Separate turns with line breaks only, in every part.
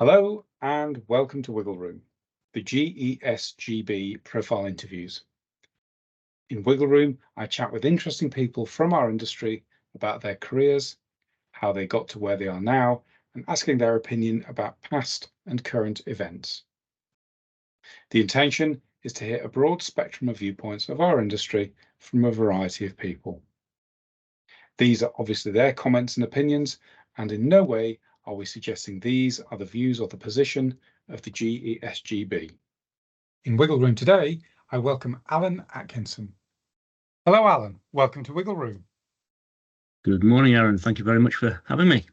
Hello and welcome to Wiggle Room, the GESGB profile interviews. In Wiggle Room, I chat with interesting people from our industry about their careers, how they got to where they are now, and asking their opinion about past and current events. The intention is to hear a broad spectrum of viewpoints of our industry from a variety of people. These are obviously their comments and opinions, and in no way are we suggesting these are the views or the position of the GESGB. In Wiggle Room today, I welcome Alan Atkinson. Hello, Alan. Welcome to Wiggle Room.
Good morning, Aaron. Thank you very much for having me.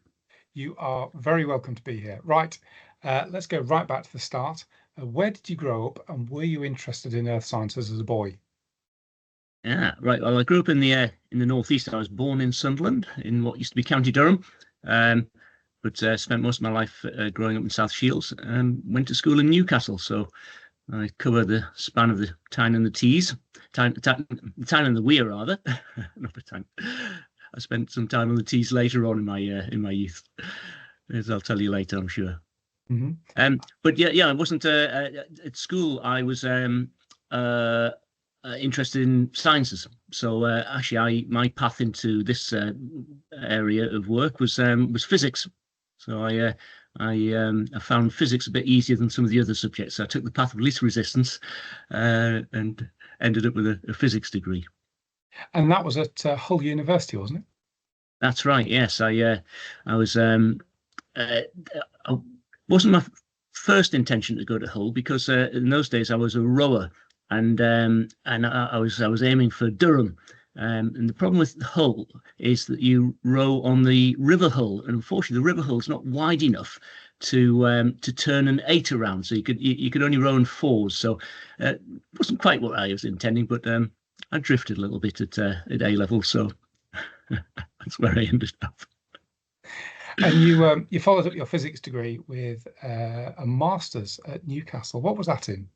You are very welcome to be here. Right, let's go right back to the start. Where did you grow up and were you interested in earth sciences as a boy?
Yeah, right. Well, I grew up in the northeast. I was born in Sunderland, in what used to be County Durham, but spent most of my life growing up in South Shields and went to school in Newcastle. So I cover the span of the Tyne and the Tees, Tyne and the Wear rather, not the Tyne. I spent some time on the Tees later on in my youth, as I'll tell you later, I'm sure. Mm-hmm. But yeah, I wasn't at school. I was interested in sciences. So actually, my path into this area of work was physics. So I found physics a bit easier than some of the other subjects. So I took the path of least resistance and ended up with a physics degree.
And that was at Hull University, wasn't it?
That's right. Yes, I was. Wasn't my first intention to go to Hull because in those days I was a rower. And I was aiming for Durham, and the problem with Hull is that you row on the River Hull, and unfortunately the River Hull is not wide enough to turn an 8 around, so you could only row in 4s. So it wasn't quite what I was intending, but I drifted a little bit at A level, so that's where I ended up.
And you followed up your physics degree with a master's at Newcastle. What was that in?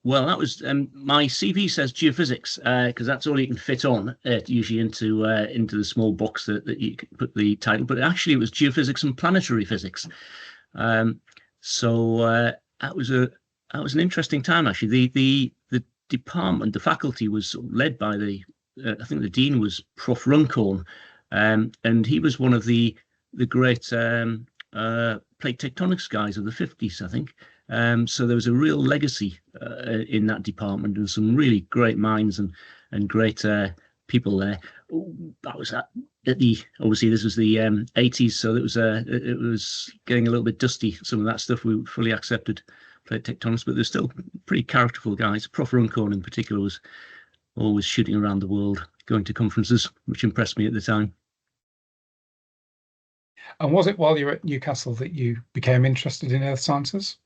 Well, that was my CV says geophysics because that's all you can fit on usually into the small box that you can put the title. But actually, it was geophysics and planetary physics. So that was an interesting time. Actually, the department, the faculty was led by I think the dean was Prof. Runcorn, and he was one of the great plate tectonics guys of the 50s, I think. So there was a real legacy in that department and some really great minds and great people there. That was obviously this was the 80s, so it was getting a little bit dusty. Some of that stuff we fully accepted plate tectonics, but they're still pretty characterful guys. Prof. Runcorn in particular was always shooting around the world, going to conferences, which impressed me at the time.
And was it while you were at Newcastle that you became interested in earth sciences?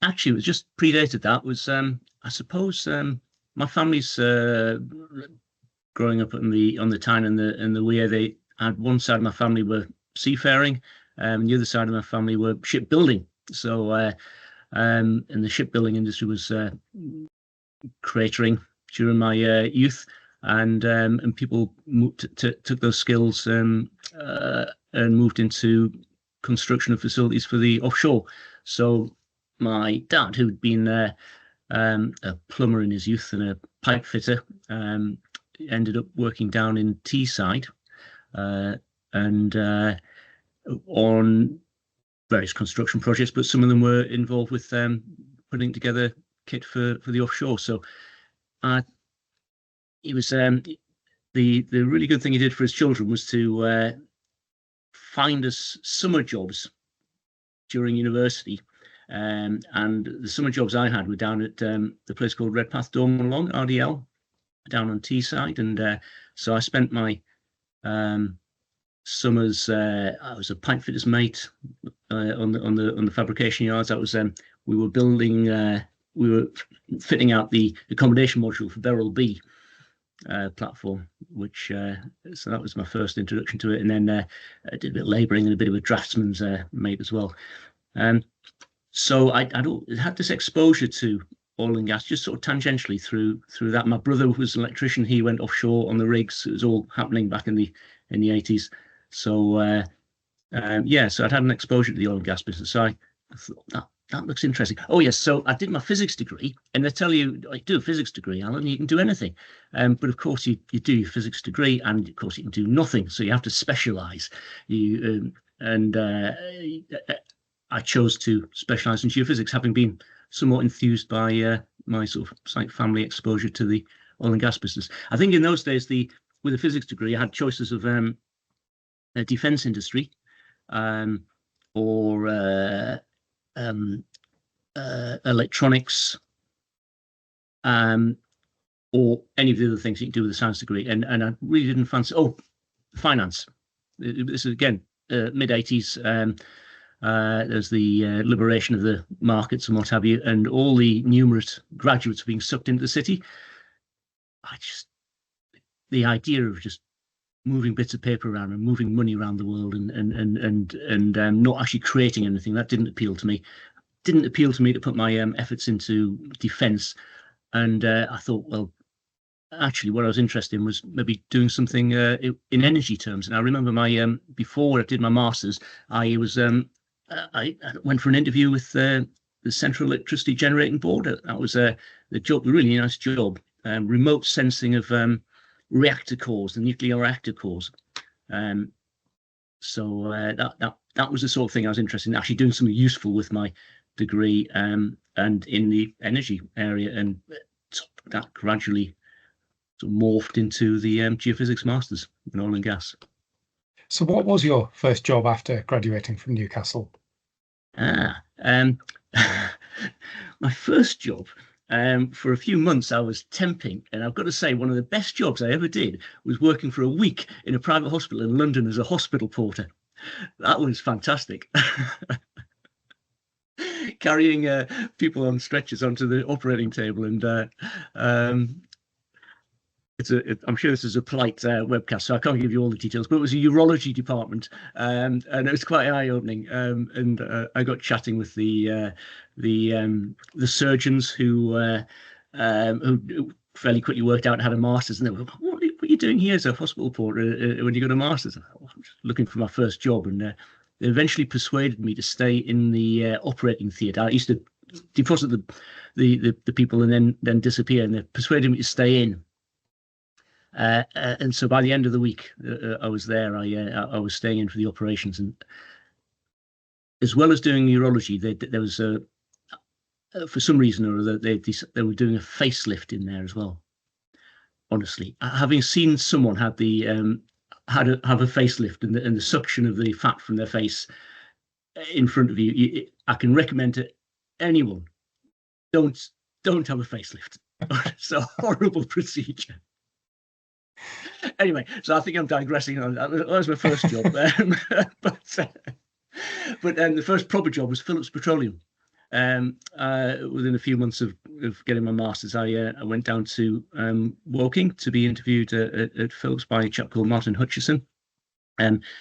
Actually, it was just predated that. Was I suppose my family's growing up on the Tyne and the Wear. They had one side of my family were seafaring, and the other side of my family were shipbuilding. So, and the shipbuilding industry was cratering during my youth, and people took those skills and moved into construction of facilities for the offshore. So my dad, who'd been a plumber in his youth and a pipe fitter, ended up working down in Teesside and on various construction projects, but some of them were involved with putting together kit for the offshore. So it was the really good thing he did for his children was to find us summer jobs during university. And the summer jobs I had were down at the place called Redpath Dorman Long, RDL, down on Teesside. And so I spent my summers. I was a pipe fitter's mate on the fabrication yards. That was we were building. We were fitting out the accommodation module for Beryl B platform, which so that was my first introduction to it. And then I did a bit of labouring and a bit of a draftsman's mate as well. So I had this exposure to oil and gas just sort of tangentially through that. My brother was an electrician. He went offshore on the rigs. It was all happening back in the 80s. So Yeah, so I'd had an exposure to the oil and gas business. So I thought that looks interesting. Oh yes, so I did my physics degree, and they tell you, like, do a physics degree, Alan, you can do anything. But of course, you do your physics degree, and of course you can do nothing. So you have to specialise. I chose to specialise in geophysics, having been somewhat enthused by my sort of like family exposure to the oil and gas business. I think in those days, with a physics degree, I had choices of defence industry, or electronics, or any of the other things you can do with a science degree. And I really didn't fancy finance. This is again mid-80s. There's the liberation of the markets and what have you, and all the numerous graduates being sucked into the city. The idea of just moving bits of paper around and moving money around the world and not actually creating anything, that didn't appeal to me. Didn't appeal to me to put my efforts into defence. And I thought, well, actually, what I was interested in was maybe doing something in energy terms. And I remember before I did my masters, I went for an interview with the Central Electricity Generating Board. That was the job, a really nice job, remote sensing of reactor cores, the nuclear reactor cores. So that was the sort of thing I was interested in, actually doing something useful with my degree, and in the energy area, and that gradually sort of morphed into the geophysics masters in oil and gas.
So what was your first job after graduating from Newcastle?
My first job, for a few months I was temping, and I've got to say one of the best jobs I ever did was working for a week in a private hospital in London as a hospital porter. That was fantastic. Carrying people on stretchers onto the operating table, and I'm sure this is a polite webcast, so I can't give you all the details, but it was a urology department, and it was quite eye-opening. And I got chatting with the surgeons who fairly quickly worked out had a master's, and they were, what are you doing here as a hospital porter when you got a master's? I'm just looking for my first job, and they eventually persuaded me to stay in the operating theatre. I used to deposit the people and then disappear, and they persuaded me to stay in. And so by the end of the week, I was there. I was staying in for the operations, and as well as doing urology, there was for some reason or other they were doing a facelift in there as well. Honestly, having seen someone have a facelift and the suction of the fat from their face in front of you, I can recommend to anyone, don't have a facelift. It's a horrible procedure. Anyway, so I think I'm digressing. That was my first job, but the first proper job was Phillips Petroleum. Within a few months of getting my master's, I went down to Woking to be interviewed at Phillips by a chap called Martin Hutchison.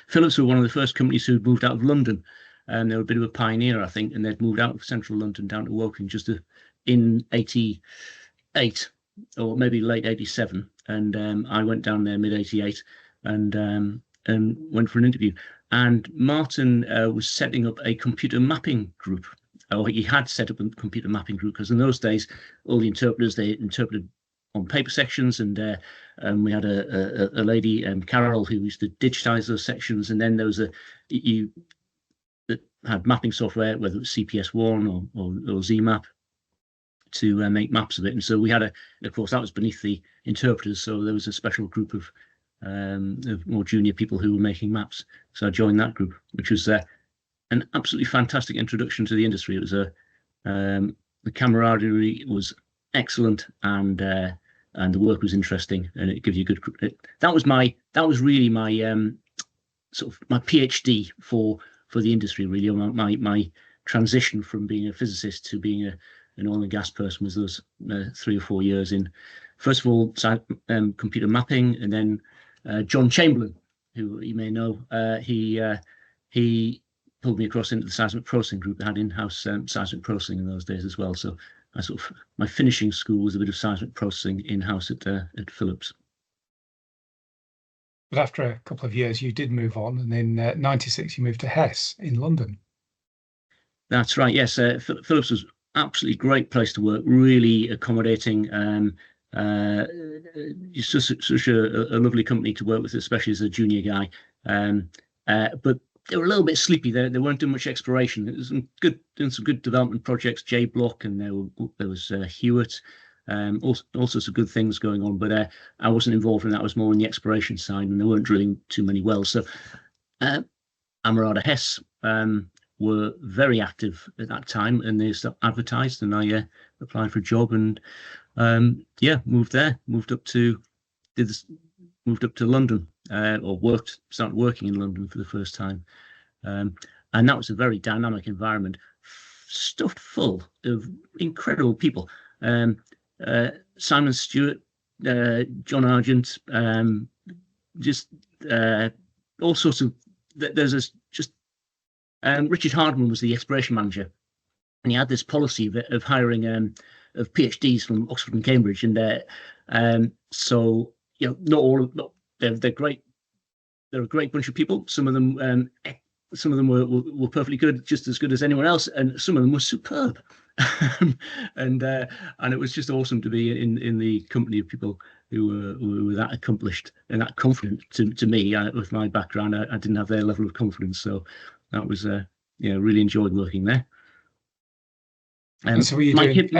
Phillips were one of the first companies who had moved out of London, and they were a bit of a pioneer, I think, and they'd moved out of central London down to Woking just in 88 or maybe late 87. And I went down there mid-88 and went for an interview. And Martin was setting up a computer mapping group. Or he had set up a computer mapping group, because in those days, all the interpreters, they interpreted on paper sections, and we had a lady, Carol, who used to digitize those sections. And then there was that had mapping software, whether it was CPS1 or ZMap, to make maps of it. And so we had of course, that was beneath the interpreters, so there was a special group of more junior people who were making maps. So I joined that group, which was an absolutely fantastic introduction to the industry. It was the camaraderie was excellent, and the work was interesting, and it gives you good. That was really my sort of my PhD for the industry, really. My transition from being a physicist to being an oil and gas person was those 3 or 4 years in, first of all, computer mapping, and then John Chamberlain, who you may know, he pulled me across into the seismic processing group that had in-house seismic processing in those days as well. So my finishing school was a bit of seismic processing in-house at Phillips.
But after a couple of years, you did move on, and in '96 you moved to Hess in London.
That's right. Yes, Philips was absolutely great place to work. Really accommodating. It's just such a lovely company to work with, especially as a junior guy. But they were a little bit sleepy. They weren't doing much exploration. It was doing some good development projects, J Block, and there was Hewitt. All sorts of good things going on, but I wasn't involved in that. I was more on the exploration side, and they weren't drilling too many wells. So Amerada Hess were very active at that time, and they advertised, and I applied for a job, and moved there, moved up to London, or started working in London for the first time, and that was a very dynamic environment, stuffed full of incredible people. Simon Stewart, John Argent, just all sorts of. Richard Hardman was the exploration manager, and he had this policy of hiring of PhDs from Oxford and Cambridge, and so not all. They're great. They're a great bunch of people. Some of them were perfectly good, just as good as anyone else, and some of them were superb. and it was just awesome to be in the company of people who were that accomplished and that confident. To me, with my background, I didn't have their level of confidence, so that was really enjoyed working there.
And so were you doing?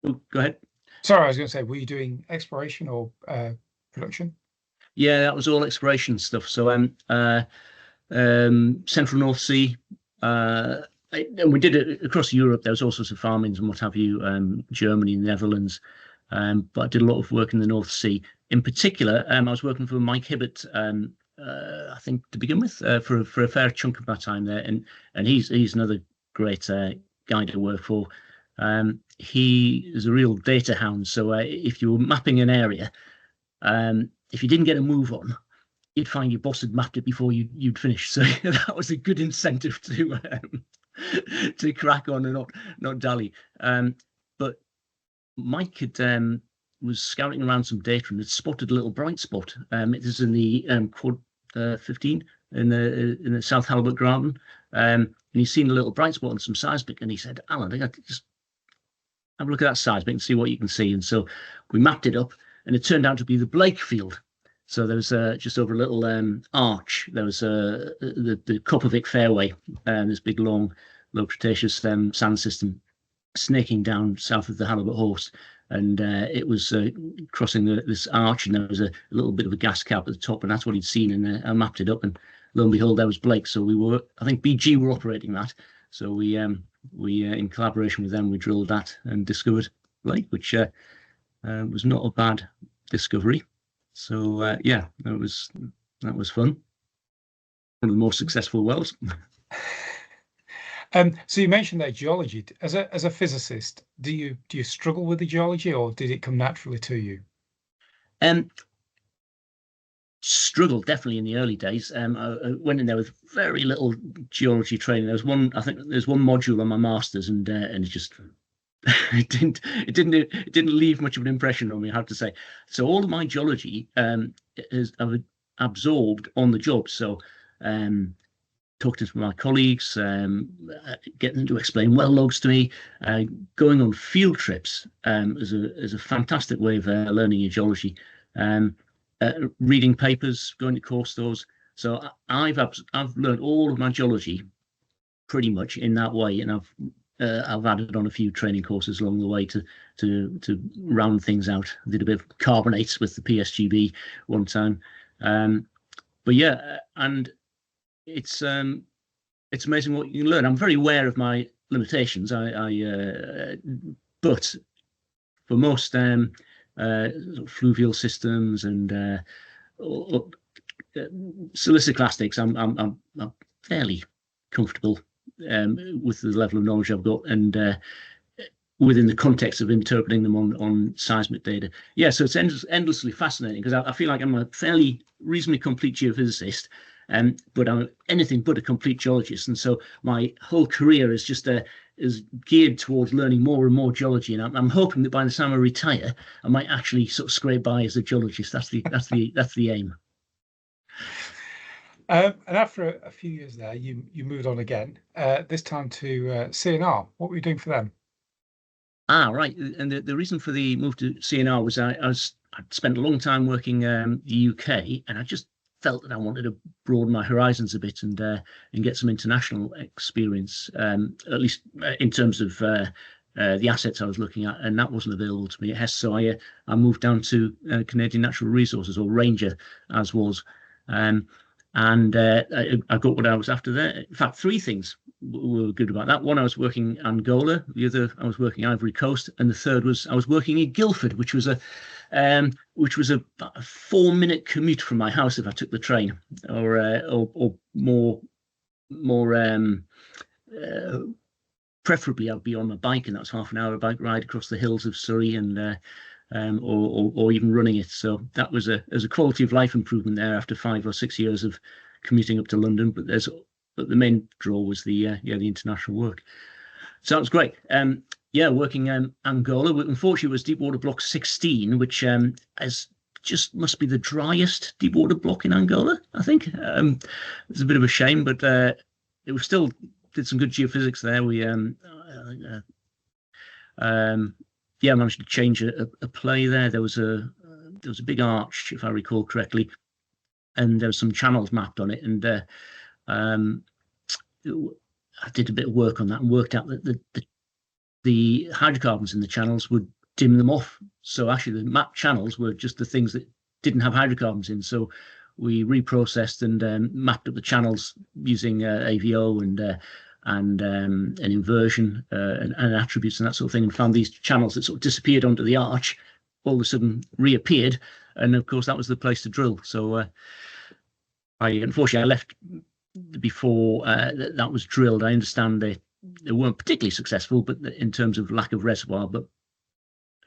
Go ahead.
Sorry, I was going to say, were you doing exploration or production?
Yeah, that was all exploration stuff. So Central North Sea. And we did it across Europe. There was all sorts of farmings and what have you, Germany, Netherlands. But I did a lot of work in the North Sea. In particular, I was working for Mike Hibbert, I think to begin with, for a fair chunk of my time there. And he's another great guy to work for. He is a real data hound. So if you were mapping an area, if you didn't get a move on, you'd find your boss had mapped it before you'd finish. So that was a good incentive to crack on and not dally. But Mike was scouting around some data and had spotted a little bright spot. It is in the quad 15 in the South Halibut Garden, and he's seen a little bright spot on some seismic, and he said, "Alan, I got to just have a look at that seismic and see what you can see." And so we mapped it up, and it turned out to be the Blake Field. So there was just over a little arch. There was the Kopovic Fairway, this big long, low Cretaceous sand system snaking down south of the Halibut Horse, and it was crossing this arch, and there was a little bit of a gas cap at the top, and that's what he'd seen. And I mapped it up, and lo and behold, there was Blake. So I think BG were operating that. So we in collaboration with them, we drilled that and discovered Blake, which was not a bad discovery. So that was fun. One of the more successful wells.
So you mentioned that geology. As a physicist, do you struggle with the geology, or did it come naturally to you?
Struggled definitely in the early days. I went in there with very little geology training. There's one module on my masters, and it just it didn't leave much of an impression on me, I have to say. So all of my geology I've absorbed on the job. So talking to my colleagues, getting them to explain well logs to me, going on field trips is a fantastic way of learning your geology. Reading papers, going to course stores. So I've learned all of my geology pretty much in that way, and I've added on a few training courses along the way to round things out. I did a bit of carbonates with the PSGB one time, but yeah, and it's amazing what you can learn. I'm very aware of my limitations. But for most fluvial systems and siliciclastics, I'm fairly comfortable with the level of knowledge I've got, and within the context of interpreting them on seismic data. Yeah, so it's endlessly fascinating, because I feel like I'm a fairly reasonably complete geophysicist, but I'm anything but a complete geologist, and so my whole career is just is geared towards learning more and more geology, and I'm hoping that by the time I retire, I might actually sort of scrape by as a geologist. That's the aim.
And after a few years there, you moved on again, this time to CNR. What were you doing for them?
Right. And the reason for the move to CNR was I'd spent a long time working the UK, and I just felt that I wanted to broaden my horizons a bit and get some international experience, at least in terms of the assets I was looking at, and that wasn't available to me at HES. So I moved down to Canadian Natural Resources, or Ranger, as was. And I got what I was after there. In fact, three things were good about that. One, I was working Angola. The other, I was working Ivory Coast, and the third was I was working in Guildford, which was a 4-minute commute from my house if I took the train, or more preferably I'd be on my bike, and that's half an hour bike ride across the hills of Surrey, and or even running it. So that was a quality of life improvement there after 5 or 6 years of commuting up to London. But the main draw was the international work. So that was great. Working in Angola. Unfortunately, it was deep water block 16, which must be the driest deep water block in Angola, I think. It's a bit of a shame, but it was still did some good geophysics there. We managed to change a play there. There was a big arch, if I recall correctly, and there was some channels mapped on it. And I did a bit of work on that and worked out that the hydrocarbons in the channels would dim them off. So actually, the mapped channels were just the things that didn't have hydrocarbons in. So we reprocessed and mapped up the channels using AVO and inversion and attributes and that sort of thing, and found these channels that sort of disappeared onto the arch, all of a sudden reappeared, and of course that was the place to drill. So unfortunately I left before that was drilled. I understand they weren't particularly successful, but in terms of lack of reservoir. But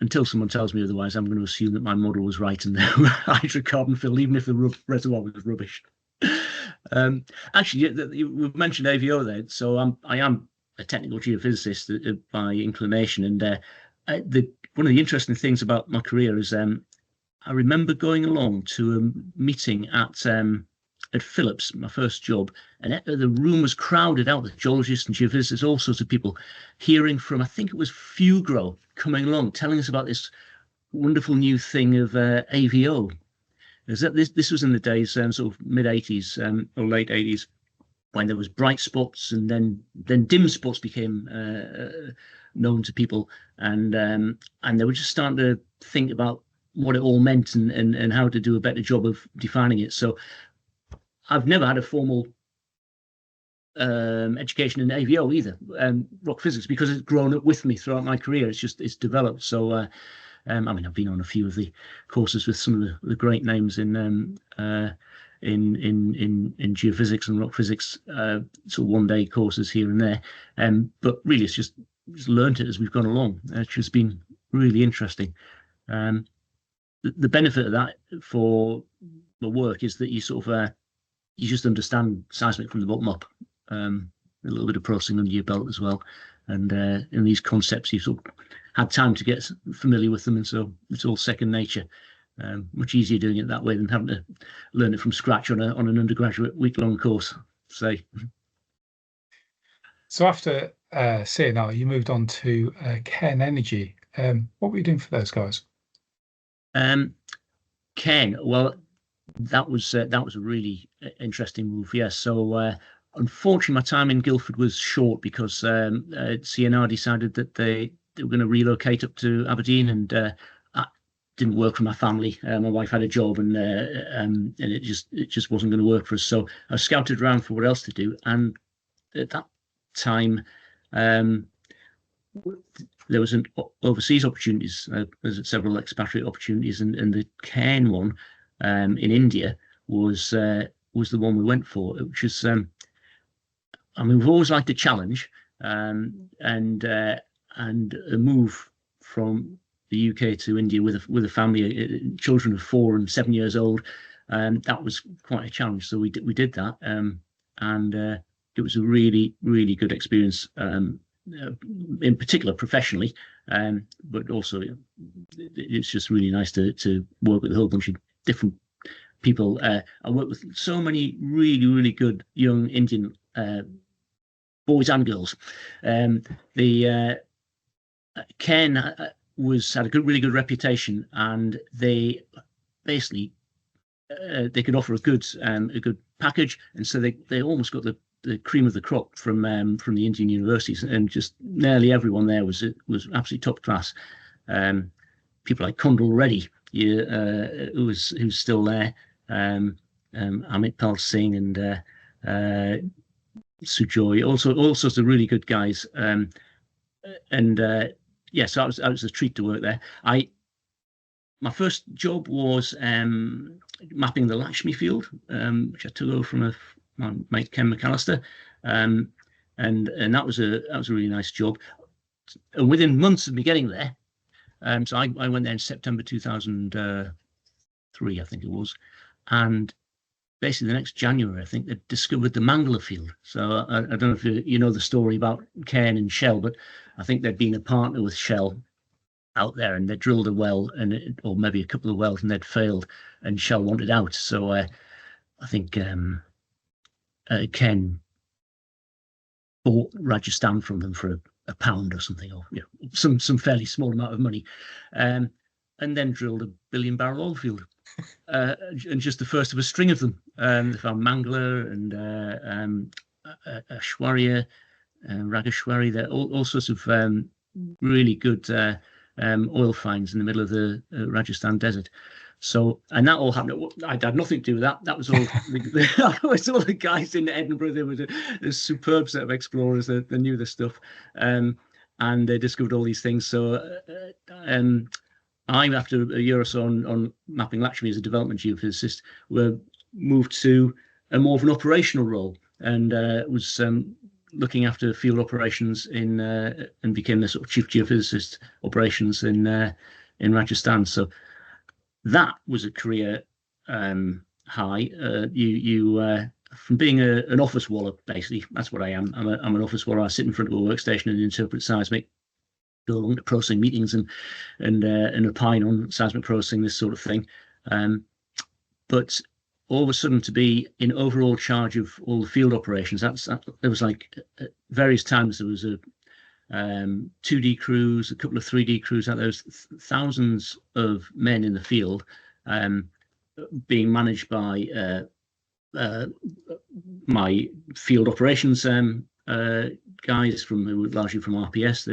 until someone tells me otherwise, I'm going to assume that my model was right and they were hydrocarbon filled, even if the reservoir was rubbish. Actually, you mentioned AVO there, so I am a technical geophysicist by inclination, and one of the interesting things about my career is I remember going along to a meeting at Phillips, my first job, and the room was crowded out with geologists and geophysicists, all sorts of people, hearing from, I think it was Fugro, coming along, telling us about this wonderful new thing of AVO. This was in the days, sort of mid-80s or late 80s, when there was bright spots, and then dim spots became known to people, and they were just starting to think about what it all meant and how to do a better job of defining it. So I've never had a formal education in AVO either, rock physics, because it's grown up with me throughout my career. It's developed. So I've been on a few of the courses with some of the great names in geophysics and rock physics, sort of one-day courses here and there. But really, it's just learned it as we've gone along. It's just been really interesting. The benefit of that for the work is that you sort of you just understand seismic from the bottom up. A little bit of processing under your belt as well, and in these concepts you sort of had time to get familiar with them, and so it's all second nature. Much easier doing it that way than having to learn it from scratch on an undergraduate week-long course, say. So
after CNR, you moved on to Ken Energy. What were you doing for those guys?
Ken, well, that was a really interesting move. Yes. So unfortunately, my time in Guildford was short because CNR decided that they were going to relocate up to Aberdeen, and that didn't work for my family. My wife had a job, and it just wasn't going to work for us. So I scouted around for what else to do, and at that time, there was an overseas opportunities. There's several expatriate opportunities, and the Cairn one in India was the one we went for, which is we've always liked a challenge, and a move from the UK to India with a family, children of 4 and 7 years old, that was quite a challenge. So we did that, and it was a really, really good experience, in particular professionally, but also it's just really nice to work with a whole bunch of different people. I worked with so many really, really good young Indian boys and girls. Ken had a really good reputation, and they basically they could offer a good package, and so they almost got the cream of the crop from the Indian universities, and just nearly everyone there was absolutely top class. People like Kundal Reddy, who's still there, Amit Pal Singh and Sujoy, all sorts of really good guys. Yeah, so it was a treat to work there. My first job was mapping the Lakshmi field, which I took over from my mate Ken McAllister, and that was a really nice job. And within months of me getting there, so I went there in September 2003, I think it was, and basically the next January, I think they discovered the Mangala field. So I don't know if you know the story about Cairn and Shell, but I think they'd been a partner with Shell out there, and they drilled a well, or maybe a couple of wells, and they'd failed, and Shell wanted out. So I think Ken bought Rajasthan from them for a pound or something, or some fairly small amount of money, and then drilled a 1 billion barrel oil field. And just the first of a string of them. They found Mangala and Ashwarya, Ragashwari. There all sorts of really good oil finds in the middle of the Rajasthan desert. So, and that all happened. I had nothing to do with that. That was all. That was all the guys in Edinburgh. There was a superb set of explorers that knew the stuff, and they discovered all these things. So, I, after a year or so on mapping Lakshmi as a development geophysicist, were moved to a more of an operational role, and was looking after field operations and became the sort of chief geophysicist operations in Rajasthan. So that was a career high. From being an office wallop, basically, that's what I am. I'm an office wallop. I sit in front of a workstation and interpret seismic, go along to processing meetings and opine on seismic processing, this sort of thing. But all of a sudden, to be in overall charge of all the field operations, there was like at various times there was a 2D crews, a couple of 3D crews out there. Was thousands of men in the field, being managed by my field operations guys who were largely from RPS.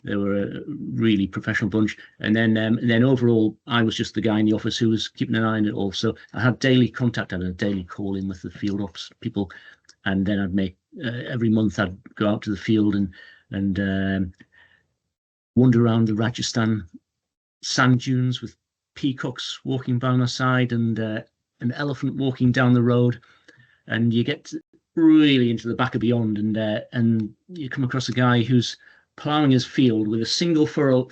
They were a really professional bunch, and then overall, I was just the guy in the office who was keeping an eye on it all. So I had daily contact, I had a daily call in with the field ops people, and then I'd make every month I'd go out to the field and wander around the Rajasthan sand dunes with peacocks walking by my side and an elephant walking down the road, and you get really into the back of beyond, and you come across a guy who's ploughing his field with a single furrow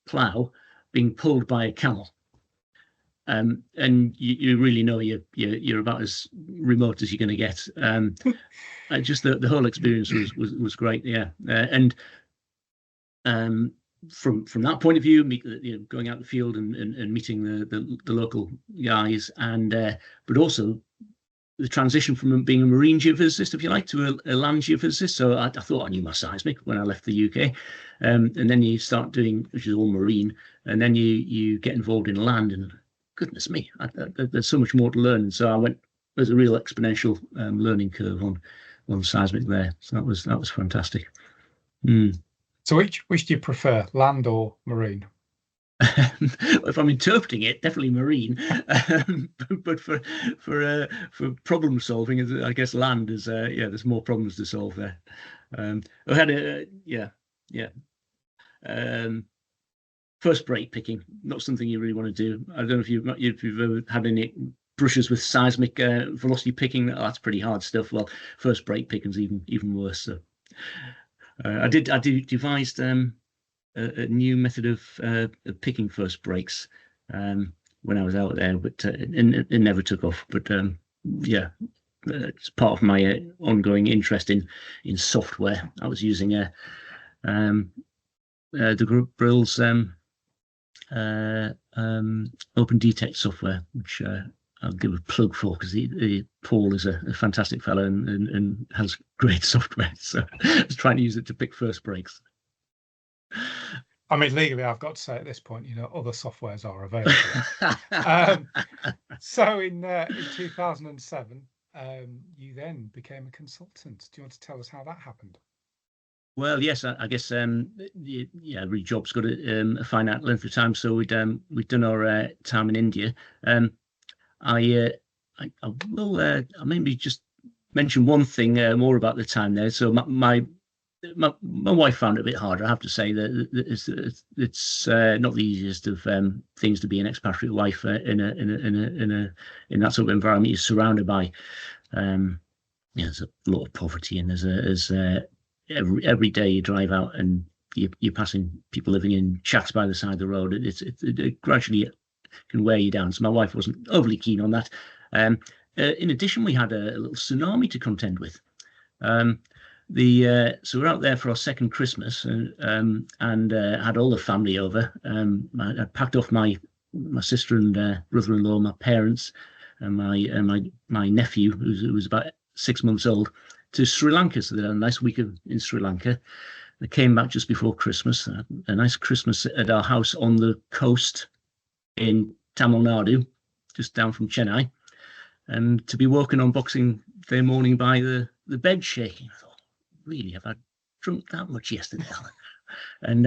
plough being pulled by a camel, and you really know you're about as remote as you're going to get. Just the whole experience was great, yeah. And from that point of view, going out in the field and meeting the local guys, and but also the transition from being a marine geophysicist, if you like, to a land geophysicist. So I thought I knew my seismic when I left the UK, and then you start doing, which is all marine, and then you get involved in land, and goodness me, there's so much more to learn. And so there's a real exponential learning curve on seismic there. So that was fantastic.
So which do you prefer, land or marine?
If I'm interpreting it, definitely marine, but for problem solving, I guess land is there's more problems to solve there. I had first break picking, not something you really want to do. I don't know if you've ever had any brushes with seismic velocity picking. That's pretty hard stuff. Well, first break picking's even worse. So I devised a new method of picking first breaks when I was out there, but it never took off. But it's part of my ongoing interest in software. I was using the group Brill's Open Detect software, which I'll give a plug for, because Paul is a fantastic fellow and has great software. So I was trying to use it to pick first breaks.
I mean, legally, I've got to say at this point, other softwares are available. So in 2007, you then became a consultant. Do you want to tell us how that happened?
Well, yes, I guess every job's got a finite length of time. So we'd done our time in India. I will maybe just mention one thing more about the time there. So my wife found it a bit harder, I have to say. That it's not the easiest of things to be an expatriate wife in that sort of environment. You're surrounded by there's a lot of poverty, and there's every day you drive out and you're passing people living in shacks by the side of the road. It gradually can wear you down. So my wife wasn't overly keen on that. In addition, we had a little tsunami to contend with. So we're out there for our second Christmas, and had all the family over. I packed off my sister and brother-in-law, my parents, and my nephew, who was about 6 months old, to Sri Lanka. So they had a nice week in Sri Lanka. They came back just before Christmas. A nice Christmas at our house on the coast in Tamil Nadu, just down from Chennai, and to be woken on Boxing Day morning by the bed shaking. I thought, really, have I drunk that much yesterday? And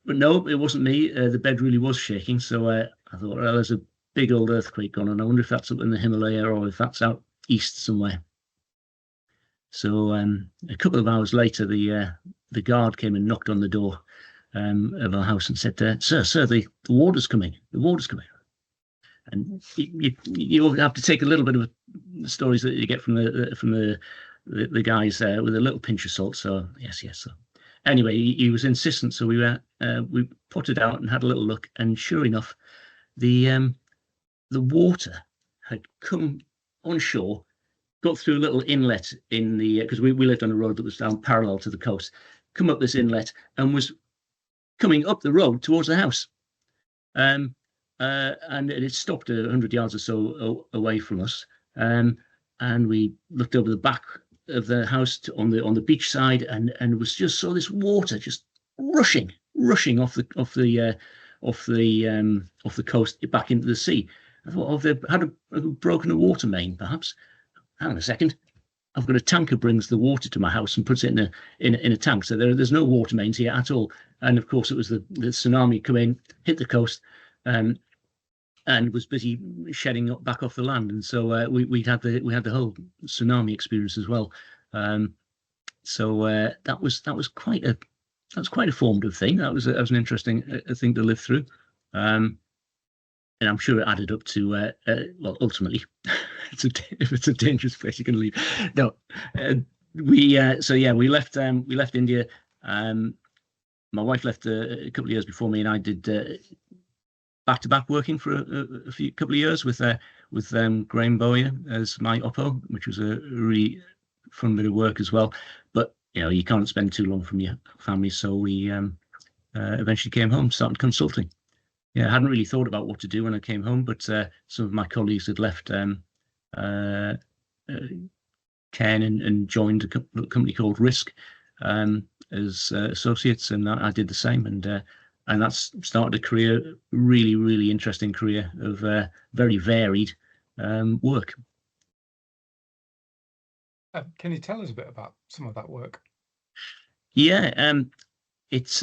but no, it wasn't me. The bed really was shaking. So I thought, well, there's a big old earthquake going on. I wonder if that's up in the Himalaya or if that's out east somewhere. So a couple of hours later, the guard came and knocked on the door of our house and said, "Sir, the water's coming. The water's coming." And you have to take a little bit of the stories that you get from the guys with a little pinch of salt. So yes. So anyway, he was insistent. So we potted out and had a little look, and sure enough, the water had come on shore, got through a little inlet in the, because we lived on a road that was down parallel to the coast, come up this inlet and was coming up the road towards the house. And it stopped 100 yards or so away from us. And we looked over the back of the house on the beach side, and was just saw this water just rushing off the coast back into the sea. I thought, oh, they've had a broken a water main, perhaps. Hang on a second. I've got a tanker brings the water to my house and puts it in a tank. So there's no water mains here at all. And of course, it was the tsunami come in, hit the coast, and was busy shedding back off the land. And so we had the whole tsunami experience as well. So that was quite a formative thing. That was an interesting thing to live through. And I'm sure it added up to well, ultimately, if it's a dangerous place, you can leave. No, we left India. My wife left a couple of years before me, and I did back-to-back working for a couple of years with Graham Bowyer as my oppo, which was a really fun bit of work as well. But you can't spend too long from your family, so we eventually came home, started consulting. Yeah, I hadn't really thought about what to do when I came home, but some of my colleagues had left Ken and joined a company called Risk as associates, and I did the same, and that's started a career, really, really interesting career of very varied work.
Can you tell us a bit about some of that work?
Yeah, it's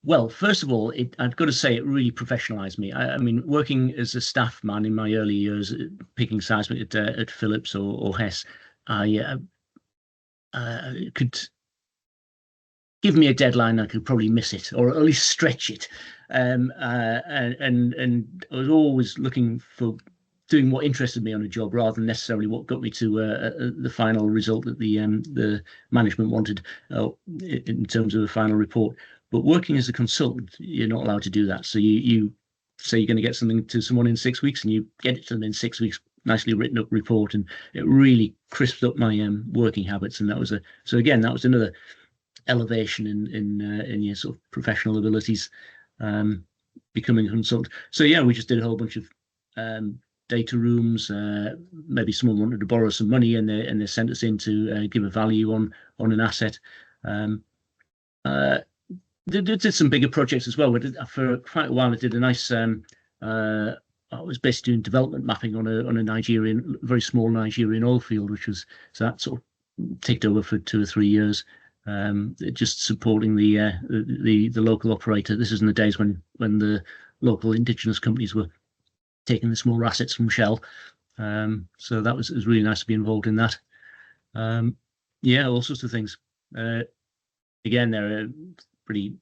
well, first of all, I've got to say it really professionalised me. I mean, working as a staff man in my early years, picking seismic at Phillips or Hess, I could give me a deadline, I could probably miss it or at least stretch it. And I was always looking for doing what interested me on a job rather than necessarily what got me to the final result that the management wanted in terms of the final report. But working as a consultant, you're not allowed to do that. So you say you're going to get something to someone in 6 weeks, and you get it to them in 6 weeks, nicely written up report, and it really crisped up my working habits. And that was that was another elevation in your sort of professional abilities, becoming a consultant. So yeah, we just did a whole bunch of data rooms. Maybe someone wanted to borrow some money, and they sent us in to give a value on an asset. Did some bigger projects as well. For quite a while, I did a nice. I was basically doing development mapping on a very small Nigerian oil field, so that sort of ticked over for 2 or 3 years. Just supporting the local operator. This is in the days when the local indigenous companies were taking the small assets from Shell. So it was really nice to be involved in that. Yeah, all sorts of things. Again, they're a pretty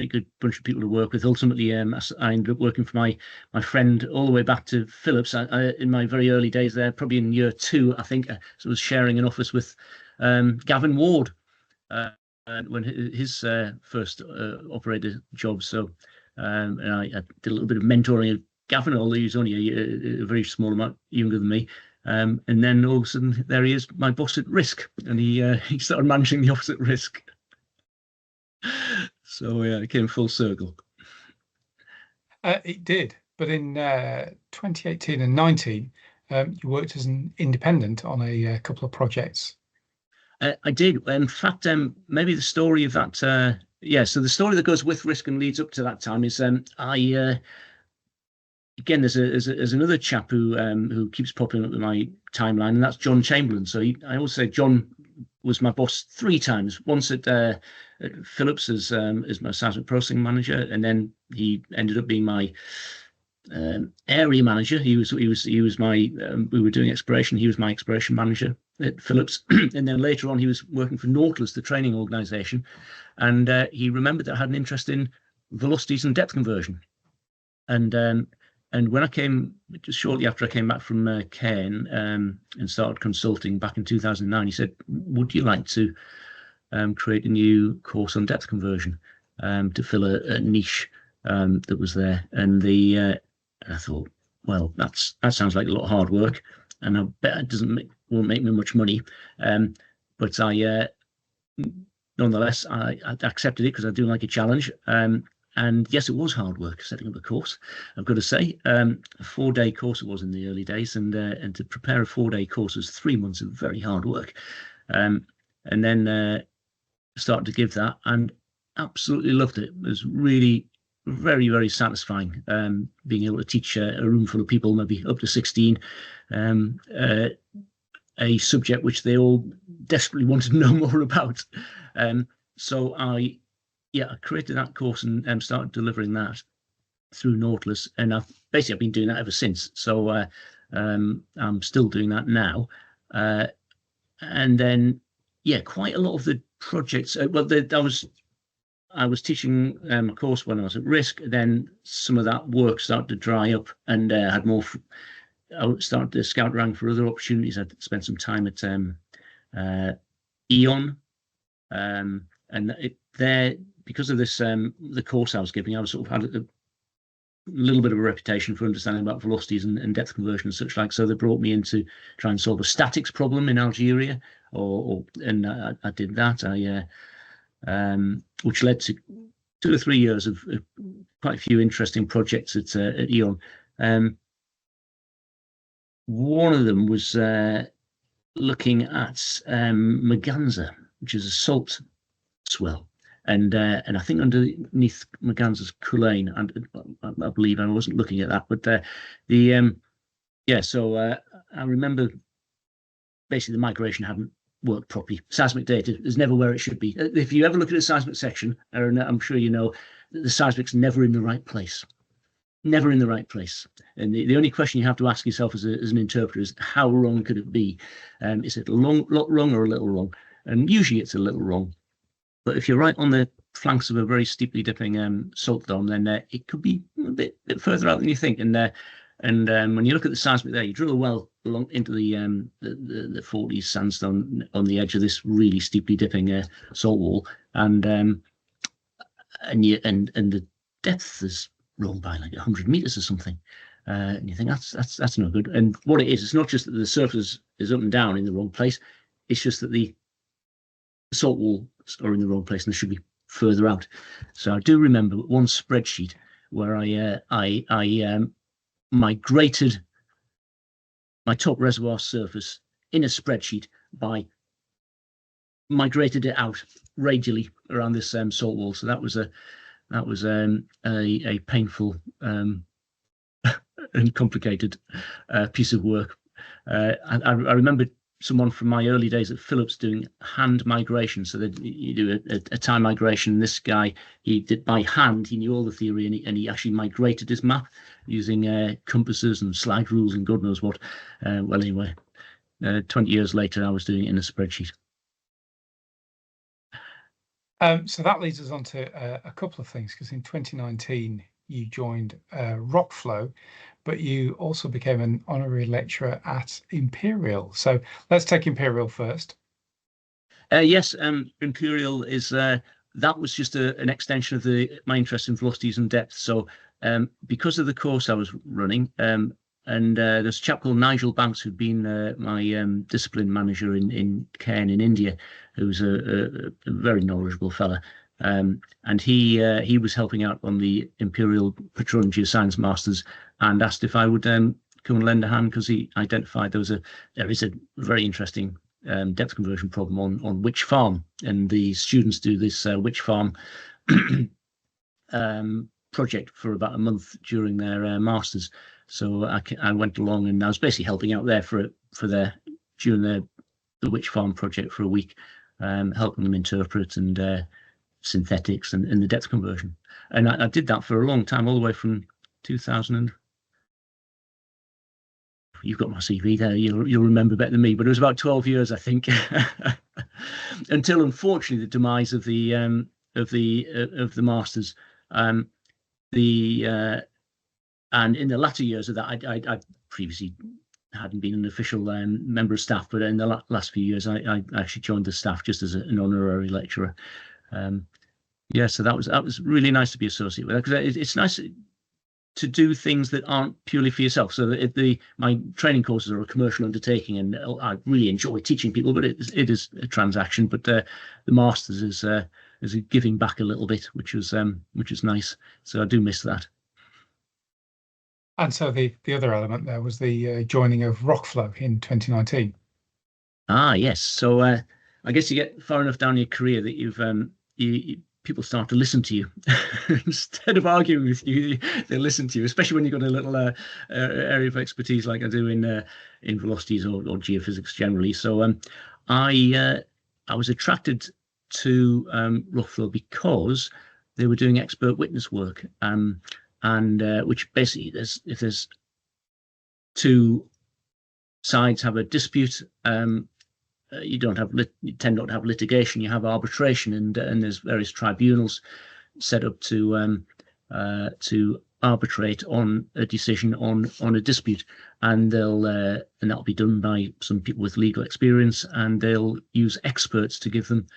good bunch of people to work with. Ultimately, I ended up working for my friend all the way back to Phillips. In my very early days there, probably in year 2, I think, I was sharing an office with Gavin Ward when his first operator job. So and I did a little bit of mentoring of Gavin, although he was only a very small amount younger than me. And then all of a sudden, there he is, my boss at risk, and he started managing the office at risk. So yeah, it came full circle.
It did, but in 2018 and 19, you worked as an independent on a couple of projects.
I did. In fact, maybe the story of that. So the story that goes with risk and leads up to that time is again, there's another chap who keeps popping up in my timeline, and that's John Chamberlain. So I always say John was my boss 3 times. Once at Phillips as my seismic processing manager, and then he ended up being my area manager. He was my we were doing exploration. He was my exploration manager at Phillips, and then later on he was working for Nautilus, the training organisation, and he remembered that I had an interest in velocities and depth conversion, and when I came, just shortly after I came back from Cairn and started consulting back in 2009, he said, "Would you like to create a new course on depth conversion to fill a niche that was there?" And I thought, well, that sounds like a lot of hard work, and I bet it won't make me much money. But I nonetheless I accepted it because I do like a challenge. And yes, it was hard work setting up a course, I've got to say. A 4-day course it was in the early days, and to prepare a 4-day course was 3 months of very hard work. And then started to give that, and absolutely loved it. It was really very, very satisfying being able to teach a room full of people, maybe up to 16, a subject which they all desperately wanted to know more about. So I created that course and started delivering that through Nautilus, and I've been doing that ever since. So I'm still doing that now, and then quite a lot of the projects. I was teaching a course when I was at risk. Then some of that work started to dry up, and had more. I started to scout around for other opportunities. I spent some time at Eon, and there, because of this, the course I was giving, I was sort of had a little bit of a reputation for understanding about velocities and depth conversion and such like. So they brought me in to try and solve a statics problem in Algeria, and I did that. Which led to 2 or 3 years of quite a few interesting projects at Eon. One of them was looking at Maganza, which is a salt swell. And I think underneath Maganza's Culane, and I believe I wasn't looking at that, but so I remember basically the migration hadn't worked properly. Seismic data is never where it should be. If you ever look at a seismic section, and I'm sure you know, the seismic's never in the right place. Never in the right place. And the only question you have to ask yourself as an interpreter is, how wrong could it be? Is it a lot wrong or a little wrong? And usually it's a little wrong. But if you're right on the flanks of a very steeply dipping salt dome, then it could be a bit further out than you think. And when you look at the seismic there, you drill a well along into the 40s sandstone on the edge of this really steeply dipping salt wall, and the depth is wrong by like 100 meters or something. And you think that's no good. And what it is, it's not just that the surface is up and down in the wrong place. It's just that the salt walls are in the wrong place and they should be further out. So I do remember one spreadsheet where I migrated my top reservoir surface in a spreadsheet by migrated it out radially around this salt wall. So that was a painful and complicated piece of work. I remember someone from my early days at Philips doing hand migration. So that you do a time migration. This guy, he did by hand. He knew all the theory, and he actually migrated his map using compasses and slide rules and God knows what. Well, anyway, 20 years later, I was doing it in a spreadsheet.
So that leads us on to a couple of things, because in 2019 you joined Rockflow, but you also became an honorary lecturer at Imperial. So let's take Imperial first.
Yes, Imperial is that was just an extension of my interest in velocities and depth. So because of the course I was running, and there's a chap called Nigel Banks, who'd been my discipline manager in Cairn in India, who's a very knowledgeable fella. And he was helping out on the Imperial Petroleum Geoscience Masters, and asked if I would come and lend a hand, because he identified there is a very interesting depth conversion problem on Witch Farm, and the students do this Witch Farm project for about a month during their masters. So I went along, and I was basically helping out there during the Witch Farm project for a week, helping them interpret and synthetics and the depth conversion. And I did that for a long time, all the way from 2000. You've got my CV there. You'll remember better than me, but it was about 12 years, I think, until unfortunately the demise of the masters. And in the latter years of that, I previously hadn't been an official member of staff, but in the last few years, I actually joined the staff just as an honorary lecturer. Yeah, so that was really nice to be associated with that, because it's nice to do things that aren't purely for yourself. So that my training courses are a commercial undertaking, and I really enjoy teaching people, but it is a transaction. But the masters is giving back a little bit, which is nice. So I do miss that.
And so the other element there was the joining of Rockflow in 2019. Ah,
yes. So I guess you get far enough down your career that people start to listen to you instead of arguing with you. They listen to you, especially when you've got a little area of expertise like I do in velocities or geophysics generally. So I was attracted to Rockflow because they were doing expert witness work. And which basically, if there's two sides have a dispute, you tend not to have litigation. You have arbitration, and there's various tribunals set up to arbitrate on a decision on a dispute, and that'll be done by some people with legal experience, and they'll use experts to give them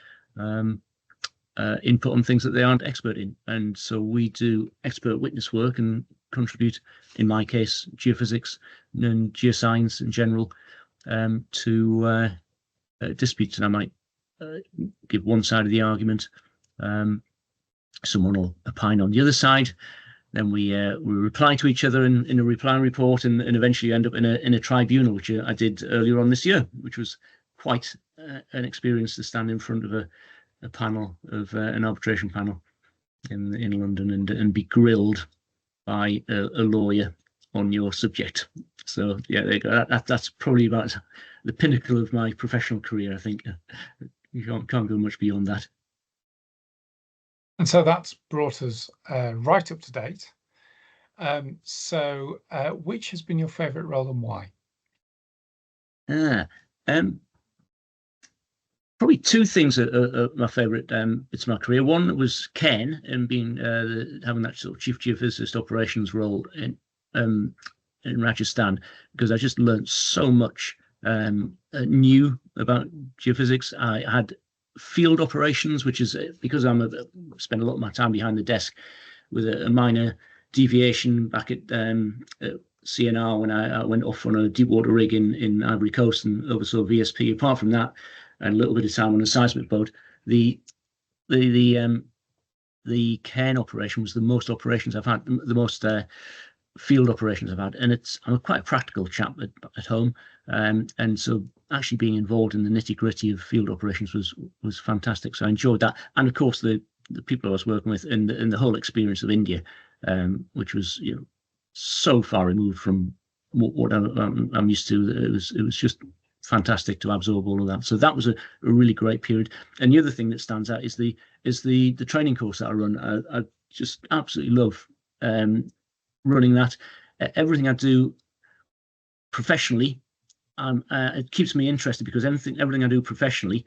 input on things that they aren't expert in. And so we do expert witness work and contribute, in my case, geophysics and geoscience in general, to disputes. And I might give one side of the argument, someone will opine on the other side, then we reply to each other in a reply report, and eventually end up in a tribunal, which I did earlier on this year, which was quite an experience to stand in front of a panel of an arbitration panel in London and be grilled by a lawyer on your subject. So yeah, there you go. That's probably about the pinnacle of my professional career, I think. You can't go much beyond that.
And so that's brought us right up to date. So which has been your favourite role and why?
Probably two things are my favourite bits of my career. One was Cairn, and being having that sort of chief geophysicist operations role in Rajasthan, because I just learned so much new about geophysics. I had field operations, which is because spend a lot of my time behind the desk, with a minor deviation back at CNR when I went off on a deep water rig in Ivory Coast and oversaw VSP. Apart from that, and a little bit of time on a seismic boat, the Cairn operation was the most operations I've had, the most field operations I've had, and I'm quite a practical chap at home, and so actually being involved in the nitty-gritty of field operations was fantastic. So I enjoyed that, and of course the people I was working with, and the whole experience of India, which was so far removed from what I'm used to. It was just fantastic to absorb all of that. So that was a really great period. And the other thing that stands out is the training course that I run. I just absolutely love running that. Everything I do professionally, it keeps me interested, because everything I do professionally,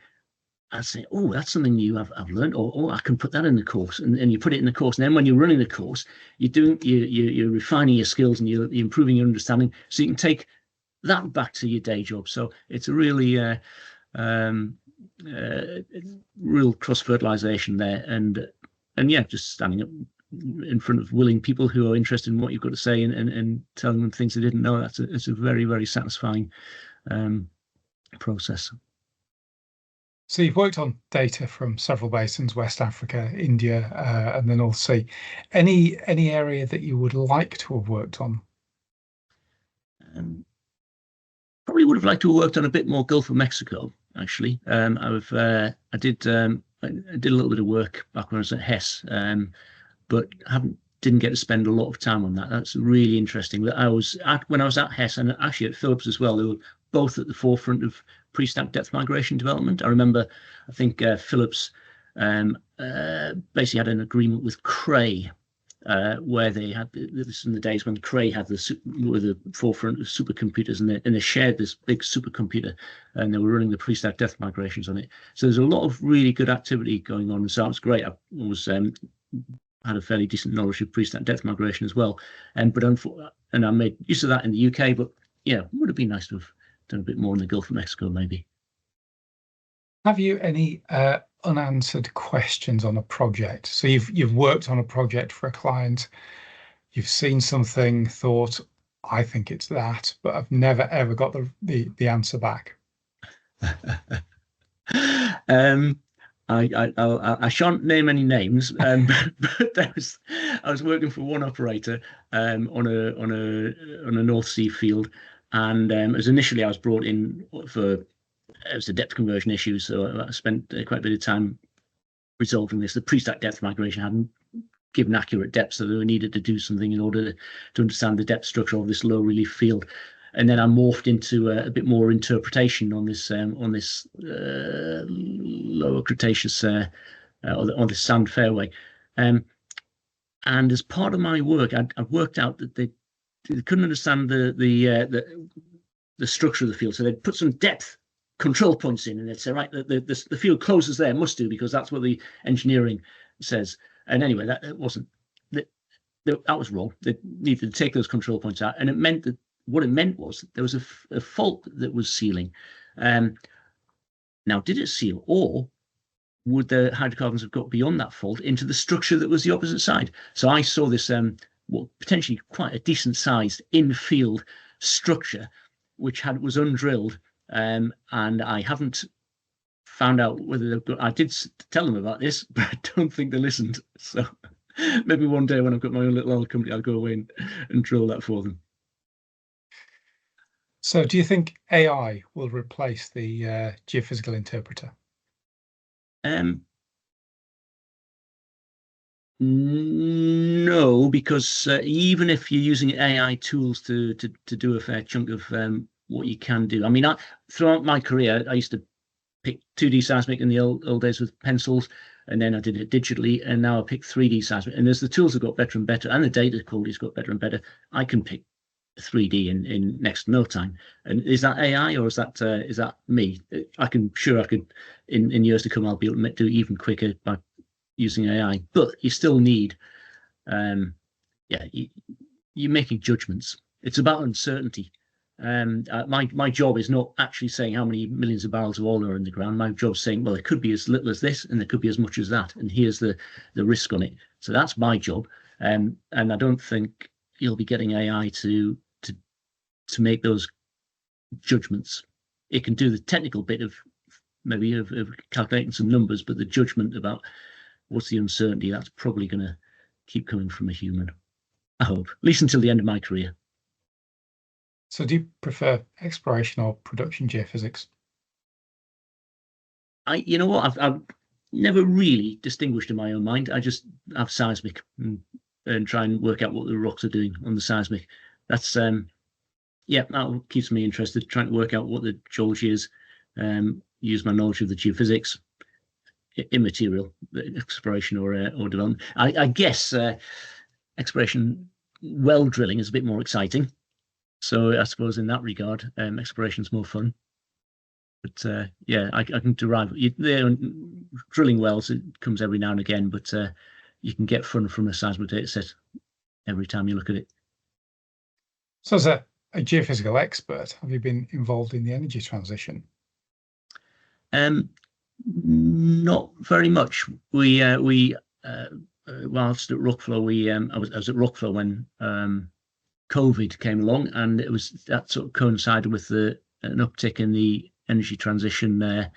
I say, oh, that's something new I've learned, or I can put that in the course, and you put it in the course, and then when you're running the course, you're refining your skills, and you're improving your understanding, so you can take that back to your day job. So it's a really real cross-fertilization there, and yeah, just standing up in front of willing people who are interested in what you've got to say, and telling them things they didn't know. It's a very, very satisfying process.
So you've worked on data from several basins: West Africa, India, and the North Sea. Any area that you would like to have worked on?
Probably would have liked to have worked on a bit more Gulf of Mexico, actually. I did a little bit of work back when I was at HES, but didn't get to spend a lot of time on that. That's really interesting. When I was at HES, and actually at Phillips as well, they were both at the forefront of pre-stack depth migration development. I think Phillips basically had an agreement with Cray, where they had this in the days when Cray were the forefront of supercomputers, and they shared this big supercomputer, and they were running the pre-stack depth migrations on it. So there's a lot of really good activity going on, and so it's great. I was had a fairly decent knowledge of pre-stack depth migration as well, and I made use of that in the UK. But yeah, it would have been nice to have done a bit more in the Gulf of Mexico, maybe.
Have you any unanswered questions on a project? So you've worked on a project for a client, you've seen something, thought, I think it's that, but I've never ever got the answer back.
I shan't name any names, but I was working for one operator on a North Sea field, and as initially I was brought in it was a depth conversion issue, so I spent quite a bit of time resolving this. The pre-stack depth migration hadn't given accurate depth, so they needed to do something in order to understand the depth structure of this low relief field. And then I morphed into a bit more interpretation on this lower Cretaceous on the sand fairway, and as part of my work, I worked out that they couldn't understand the structure of the field, so they'd put some depth control points in, and they'd say, right, the field closes there, must do, because that's what the engineering says. And anyway, that was wrong. They needed to take those control points out, and it meant that what it meant was there was a fault that was sealing. Now, did it seal, or would the hydrocarbons have got beyond that fault into the structure that was the opposite side? So I saw this potentially quite a decent sized in-field structure, which was undrilled, and I haven't found out whether they've got. I did tell them about this, but I don't think they listened. So maybe one day when I've got my own little oil company, I'll go away and drill that for them.
So do you think AI will replace the geophysical interpreter?
No, because even if you're using AI tools to do a fair chunk of what you can do. I mean, throughout my career, I used to pick 2D seismic in the old days with pencils, and then I did it digitally, and now I pick 3D seismic. And as the tools have got better and better, and the data quality's got better and better, I can pick 3D in next to no time. And is that AI, or is that me? I could in years to come, I'll be able to do it even quicker by using AI. But you still need, you're making judgments. It's about uncertainty. My job is not actually saying how many millions of barrels of oil are in the ground. My job is saying, well, it could be as little as this, and there could be as much as that, and here's the risk on it. So that's my job, and I don't think you'll be getting AI to make those judgments. It can do the technical bit of maybe of calculating some numbers, but the judgment about what's the uncertainty, that's probably going to keep coming from a human. I hope, at least until the end of my career.
So do you prefer exploration or production geophysics?
You know what, I've never really distinguished in my own mind. I just have seismic and try and work out what the rocks are doing on the seismic. That's yeah, that keeps me interested, trying to work out what the geology is, use my knowledge of the geophysics, immaterial exploration or development. I guess exploration well drilling is a bit more exciting. So I suppose in that regard, exploration is more fun. But yeah, I can derive drilling wells. It comes every now and again, but you can get fun from a seismic data set every time you look at it.
So as a geophysical expert, have you been involved in the energy transition?
Not very much. We whilst at Rockflow, I was at Rockflow when COVID came along, and it was that sort of coincided with an uptick in the energy transition there,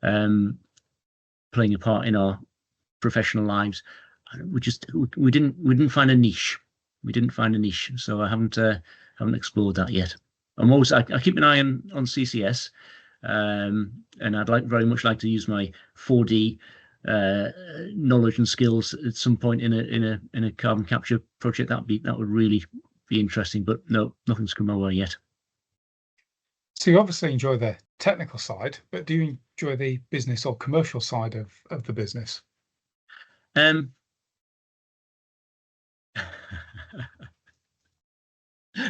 playing a part in our professional lives. We didn't find a niche. We didn't find a niche, so I haven't explored that yet. I keep an eye on CCS, and I'd very much like to use my 4D knowledge and skills at some point in a carbon capture project. That would really be interesting, but no, nothing's come my way yet.
So you obviously enjoy the technical side, but do you enjoy the business or commercial side of the business?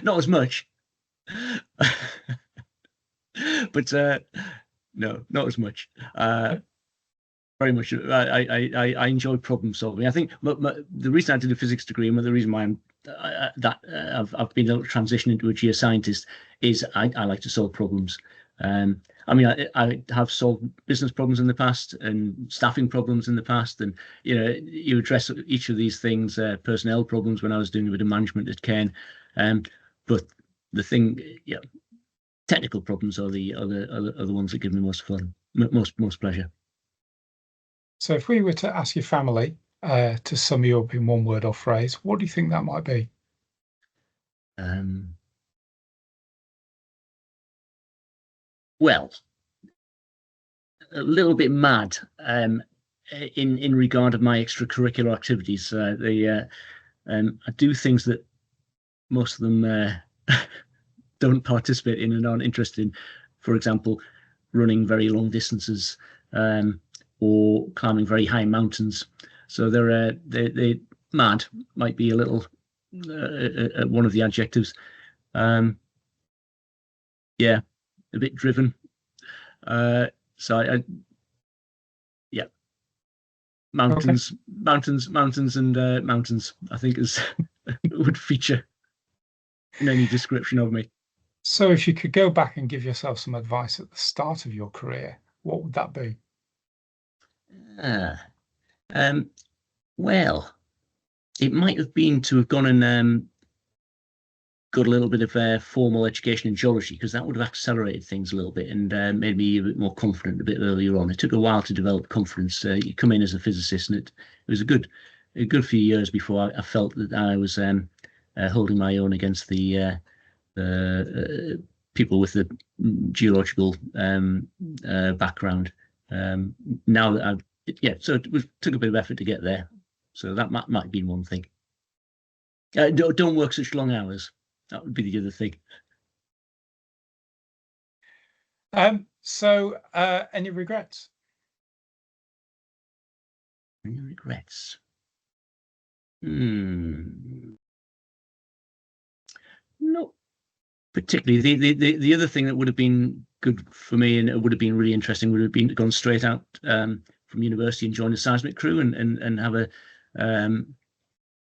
Not as much, but no, not as much. Very much. I enjoy problem solving. I think the reason I did a physics degree and the reason why I've been able to transition into a geoscientist is I like to solve problems. I mean, I have solved business problems in the past and staffing problems in the past, and you address each of these things, personnel problems when I was doing a bit of management at Cairn. But the thing, technical problems are the ones that give me most fun, most pleasure.
So if we were to ask your family to sum you up in one word or phrase, what do you think that might be?
Well, a little bit mad in regard of my extracurricular activities. I do things that most of them don't participate in and aren't interested in. For example, running very long distances or climbing very high mountains. So they're mad might be a little one of the adjectives. Yeah, a bit driven. So yeah, mountains, okay. mountains, and mountains. I think is would feature in any description of me.
So, if you could go back and give yourself some advice at the start of your career, what would that be?
Well, it might have been to have gone and got a little bit of formal education in geology, because that would have accelerated things a little bit and made me a bit more confident a bit earlier on. It took a while to develop confidence. You come in as a physicist, and it was a good few years before I felt that I was holding my own against the people with the geological background. Now that so it took a bit of effort to get there. So that might have been one thing. Don't work such long hours. That would be the other thing.
So any regrets?
Any regrets? Not particularly. The other thing that would have been good for me and it would have been really interesting would have been gone straight out from university and join a seismic crew and have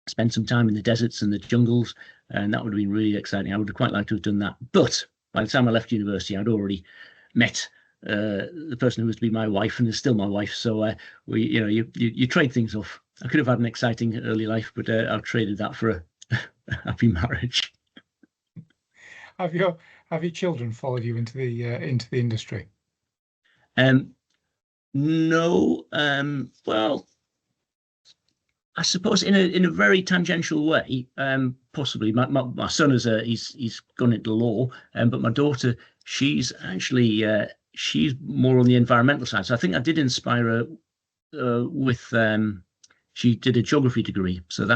spend some time in the deserts and the jungles, and that would have been really exciting. I would have quite liked to have done that. But by the time I left university, I'd already met the person who was to be my wife and is still my wife. So you trade things off. I could have had an exciting early life, but I've traded that for a happy marriage.
Have your children followed you into the industry?
No. Well, I suppose in a very tangential way, possibly. My son he's gone into law, but my daughter, she's actually she's more on the environmental side. So I think I did inspire her with she did a geography degree, so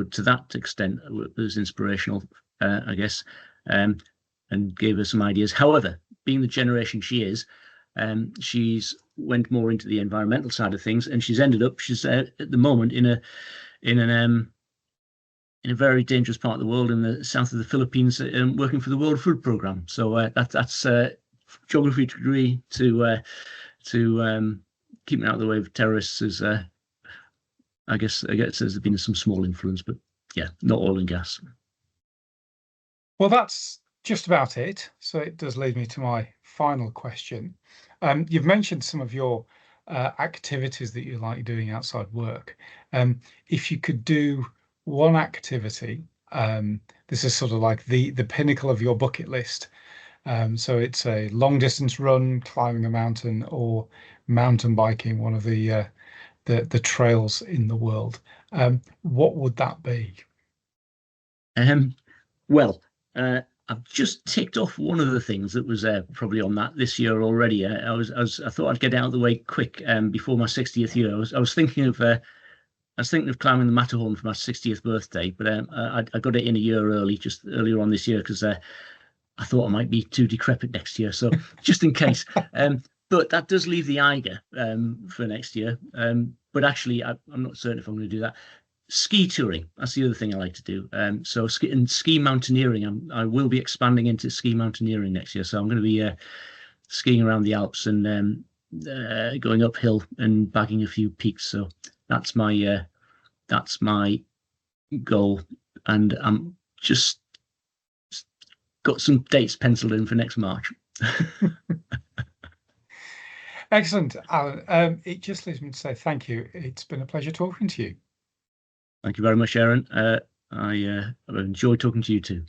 to that extent it was inspirational, I guess, and gave her some ideas. However, being the generation she is, she's went more into the environmental side of things, and she's ended up at the moment in a very dangerous part of the world in the south of the Philippines, working for the World Food Programme. So that's geography degree to keeping out of the way of terrorists is I guess there's been some small influence, but yeah, not oil and gas.
Well, that's just about it. So it does lead me to my final question. You've mentioned some of your activities that you like doing outside work. If you could do one activity, this is sort of like the pinnacle of your bucket list. So it's a long distance run, climbing a mountain, or mountain biking, one of the trails in the world. What would that be?
Well, I've just ticked off one of the things that was probably on that this year already. I thought I'd get out of the way quick before my 60th year. I was thinking of climbing the Matterhorn for my 60th birthday, but I got it in a year early, just earlier on this year, because I thought I might be too decrepit next year. So just in case. But that does leave the Eiger for next year. But actually, I'm not certain if I'm going to do that. Ski touring, that's the other thing I like to do. So ski mountaineering, I will be expanding into ski mountaineering next year. So I'm going to be skiing around the Alps and going uphill and bagging a few peaks. So that's my goal, and I'm just got some dates penciled in for next March.
Excellent, Alan. It just leaves me to say thank you. It's been a pleasure talking to you.
Thank you very much, Aaron. I've enjoyed talking to you too.